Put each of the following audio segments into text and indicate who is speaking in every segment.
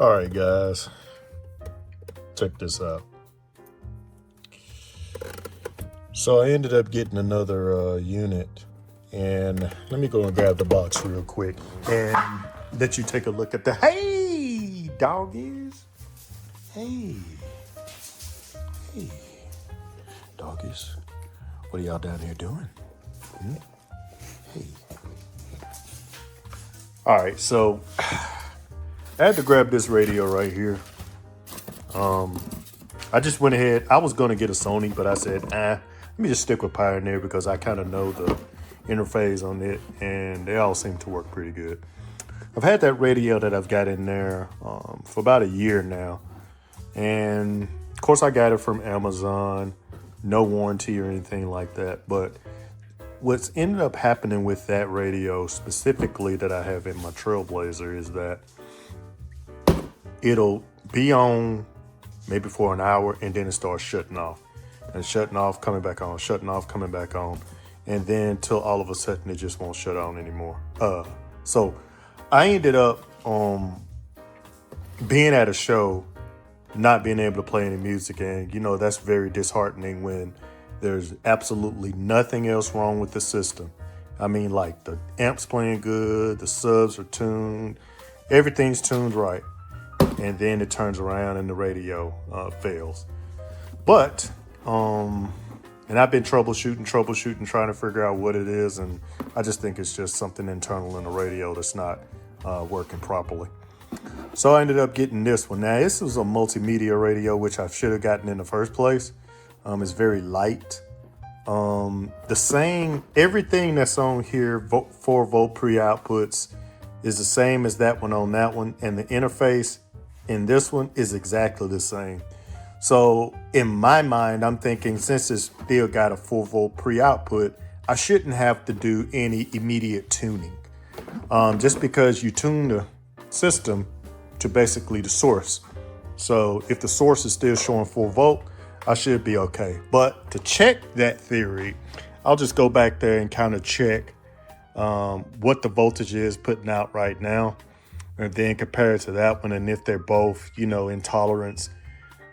Speaker 1: All right, guys, check this out. So I ended up getting another unit, and let me go and grab the box real quick and let you take a look at the, hey, doggies. Hey, doggies. What are y'all down here doing? Hey. All right, so I had to grab this radio right here. I just went ahead. I was going to get a Sony, but I said, let me just stick with Pioneer because I kind of know the interface on it, and they all seem to work pretty good. I've had that radio that I've got in there for about a year now. And, of course, I got it from Amazon. No warranty or anything like that. But what's ended up happening with that radio specifically that I have in my Trailblazer is that it'll be on maybe for an hour, and then it starts shutting off. And shutting off, coming back on, shutting off, coming back on. And then till all of a sudden it just won't shut on anymore. So I ended up being at a show, not being able to play any music. And, that's very disheartening when there's absolutely nothing else wrong with the system. I mean, like the amps playing good, the subs are tuned, everything's tuned right. And then it turns around and the radio fails. But, and I've been troubleshooting, trying to figure out what it is. And I just think it's just something internal in the radio that's not working properly. So I ended up getting this one. Now, this was a multimedia radio, which I should have gotten in the first place. It's very light. Everything that's on here, 4-volt pre-outputs, is the same as that one on that one. And the interface in this one is exactly the same. So in my mind, I'm thinking since it's still got a 4-volt pre-output, I shouldn't have to do any immediate tuning. Just because you tune the system to basically the source. So if the source is still showing 4-volt, I should be okay. But to check that theory, I'll just go back there and kind of check what the voltage is putting out right now, and then compare it to that one. And if they're both, in tolerance,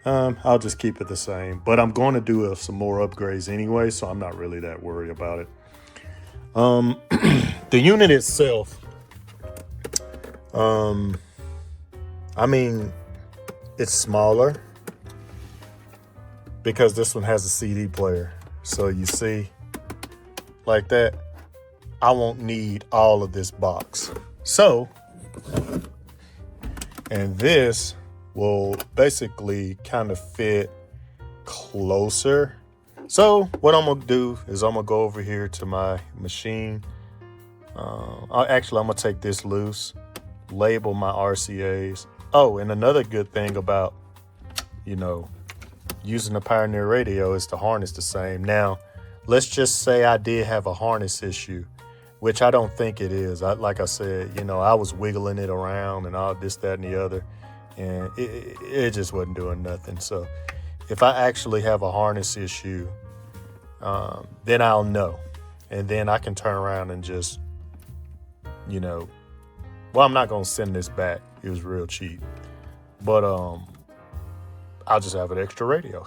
Speaker 1: I'll just keep it the same. But I'm going to do some more upgrades anyway, so I'm not really that worried about it. The unit itself, it's smaller because this one has a CD player. So you see, like that, I won't need all of this box. So, and this will basically kind of fit closer. So what I'm going to do is I'm going to go over here to my machine. I'm going to take this loose, label my RCAs. Oh, and another good thing about, using the Pioneer radio is the harness the same. Now, let's just say I did have a harness issue, which I don't think it is. Like I said, I was wiggling it around and all this, that, and the other, and it just wasn't doing nothing. So if I actually have a harness issue, then I'll know. And then I can turn around and just, well, I'm not going to send this back. It was real cheap. But I'll just have an extra radio.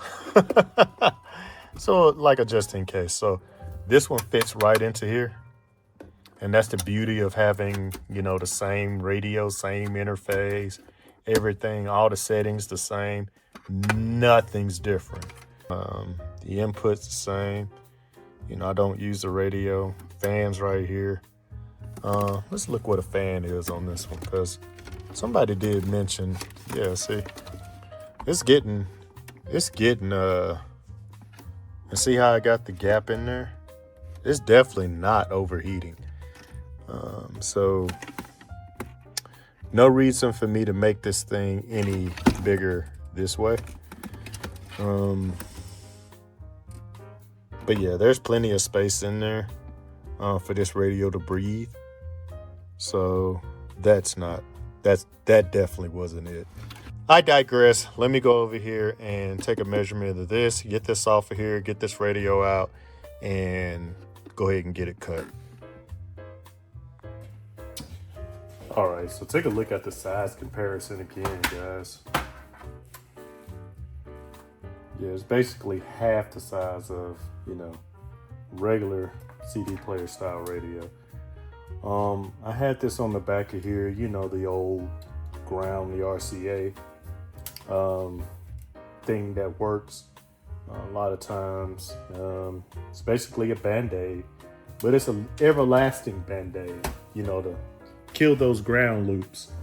Speaker 1: So like a just in case. So this one fits right into here. And that's the beauty of having, the same radio, same interface, everything, all the settings the same. Nothing's different. The input's the same. I don't use the radio. Fans right here. Let's look what a fan is on this one, because somebody did mention, see, it's getting, and see how I got the gap in there? It's definitely not overheating. So no reason for me to make this thing any bigger this way. But yeah, there's plenty of space in there for this radio to breathe. So that definitely wasn't it. I digress. Let me go over here and take a measurement of this, get this off of here, get this radio out, and go ahead and get it cut. All right, so take a look at the size comparison again, guys. Yeah, it's basically half the size of, regular CD player style radio. I had this on the back of here, the old ground, the RCA thing that works a lot of times. It's basically a Band-Aid, but it's an everlasting Band-Aid, to kill those ground loops.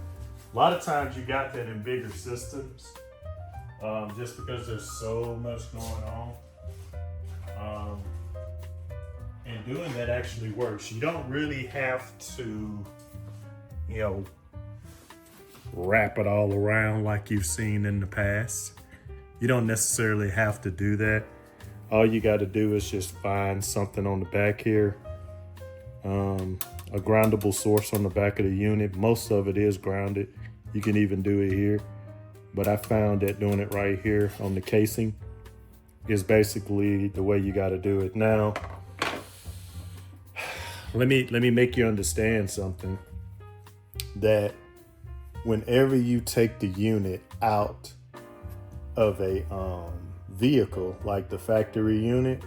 Speaker 1: A lot of times you got that in bigger systems, just because there's so much going on. And doing that actually works. You don't really have to, wrap it all around like you've seen in the past. You don't necessarily have to do that. All you got to do is just find something on the back here. A groundable source on the back of the unit. Most of it is grounded. You can even do it here. But I found that doing it right here on the casing is basically the way you got to do it. Now, let me make you understand something. That whenever you take the unit out of a vehicle, like the factory unit,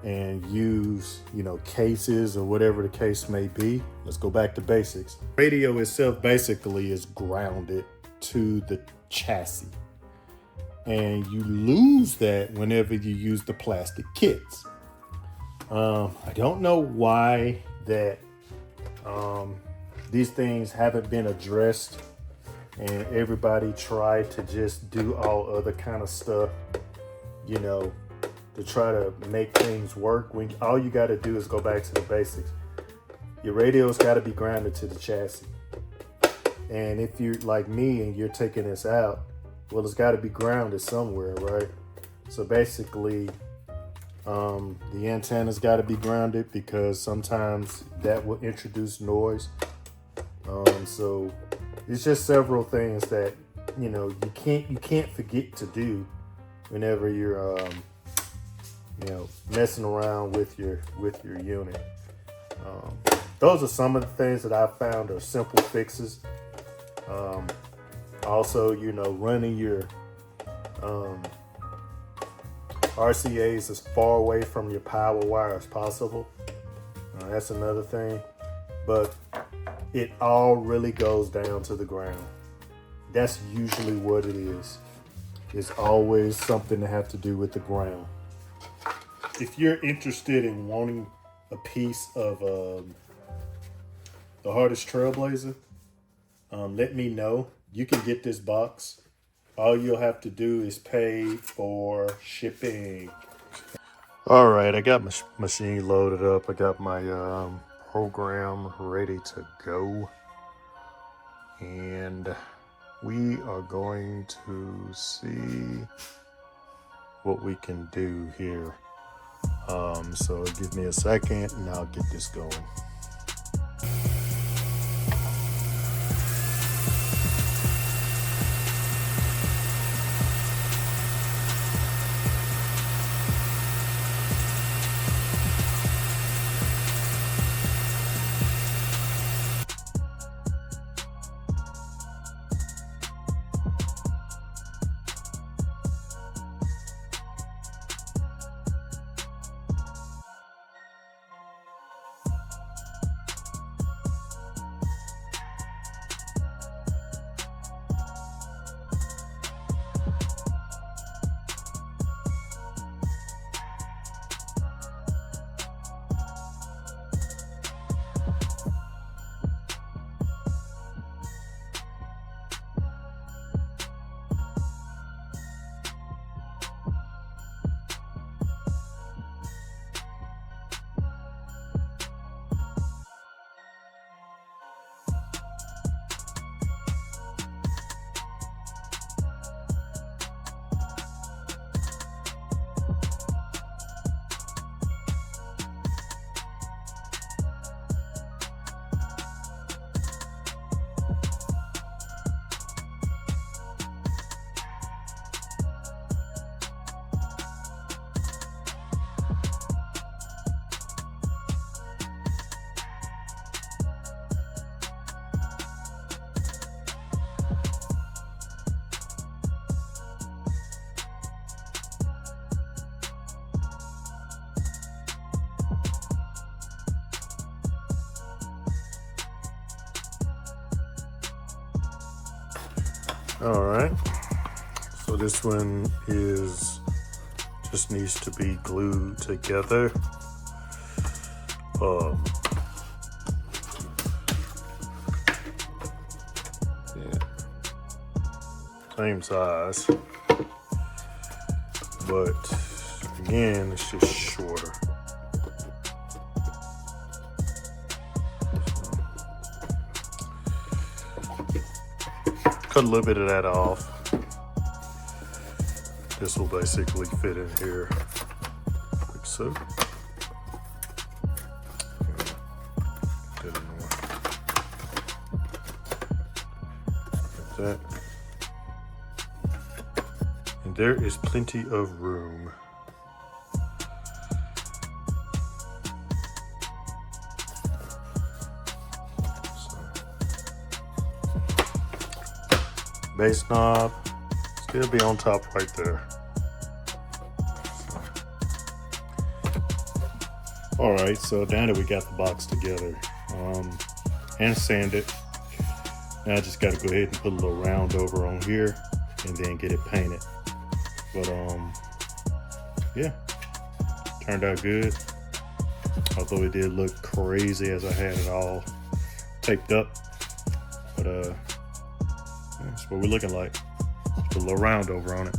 Speaker 1: and use, cases or whatever the case may be, let's go back to basics. Radio itself basically is grounded to the chassis. And you lose that whenever you use the plastic kits. I don't know why that these things haven't been addressed, and everybody tried to just do all other kind of stuff, to try to make things work. When all you got to do is go back to the basics. Your radio's got to be grounded to the chassis. And if you're like me and you're taking this out, well, it's got to be grounded somewhere, right? So basically, the antenna's got to be grounded because sometimes that will introduce noise. So it's just several things that you can't forget to do whenever you're messing around with your unit. Those are some of the things that I found are simple fixes. Also, running your RCAs as far away from your power wire as possible. That's another thing. But it all really goes down to the ground. That's usually what it is. It's always something to have to do with the ground. If you're interested in wanting a piece of the hardest Trailblazer, let me know. You can get this box. All you'll have to do is pay for shipping. All right, I got my machine loaded up. I got my program ready to go. And we are going to see what we can do here. So give me a second and I'll get this going. All right, so this one just needs to be glued together. Yeah, same size, but again, it's just shorter. Cut a little bit of that off. This will basically fit in here, like so. Like that. And there is plenty of room. Base knob still be on top right there. All right, so now that we got the box together and sanded, now I just got to go ahead and put a little round over on here and then get it painted. But yeah, turned out good. Although it did look crazy as I had it all taped up, but that's what we're looking like. Just put a little round over on it.